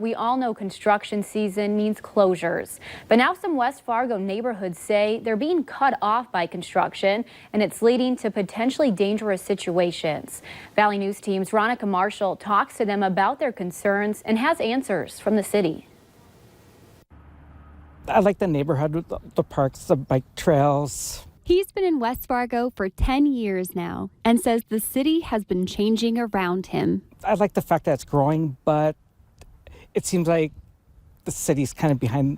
we all know construction season means closures. But now some West Fargo neighborhoods say they're being cut off by construction, and it's leading to potentially dangerous situations. Valley News Team's Veronica Marshall talks to them about their concerns and has answers from the city. I like the neighborhood with the parks, the bike trails. He's been in West Fargo for 10 years now and says the city has been changing around him. I like the fact that it's growing, but it seems like the city's kind of behind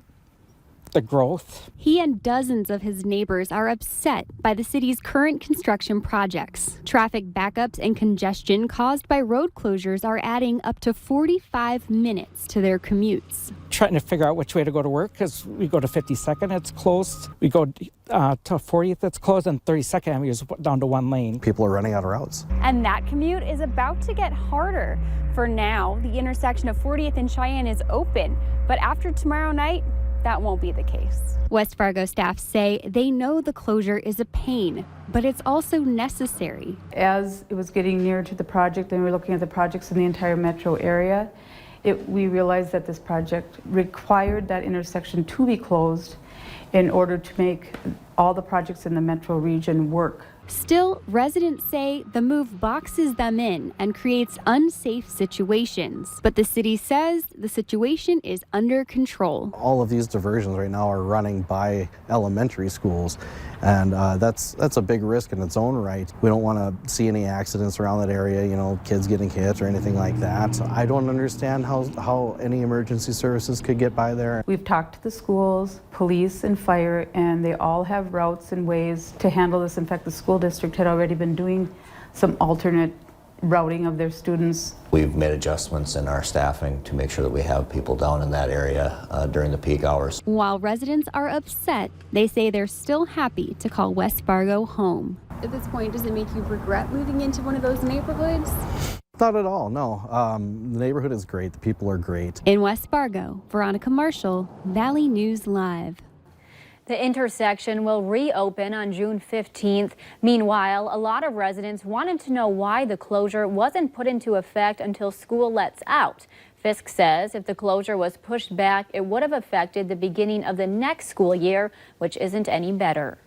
the growth. He and dozens of his neighbors are upset by the city's current construction projects. Traffic backups and congestion caused by road closures are adding up to 45 minutes to their commutes. Trying to figure out which way to go to work because we go to 52nd, it's closed. We go to 40th, it's closed, and 32nd Avenue is down to one lane. People are running out of routes. And that commute is about to get harder. For now, the intersection of 40th and Cheyenne is open, but after tomorrow night, that won't be the case. West Fargo staff say they know the closure is a pain, but it's also necessary. As it was getting nearer to the project and we were looking at the projects in the entire metro area, we realized that this project required that intersection to be closed in order to make all the projects in the metro region work. Still, residents say the move boxes them in and creates unsafe situations. But the city says the situation is under control. All of these diversions right now are running by elementary schools, and that's a big risk in its own right. We don't want to see any accidents around that area, you know, kids getting hit or anything like that. So I don't understand how any emergency services could get by there. We've talked to the schools, police, and fire, and they all have routes and ways to handle this. In fact, the school district had already been doing some alternate routing of their students. We've made adjustments in our staffing to make sure that we have people down in that area during the peak hours. While residents are upset, they say they're still happy to call West Fargo home. At this point, does it make you regret moving into one of those neighborhoods? Not at all, no. The neighborhood is great. The people are great. In West Fargo, Veronica Marshall, Valley News Live. The intersection will reopen on June 15th. Meanwhile, a lot of residents wanted to know why the closure wasn't put into effect until school lets out. Fisk says if the closure was pushed back, it would have affected the beginning of the next school year, which isn't any better.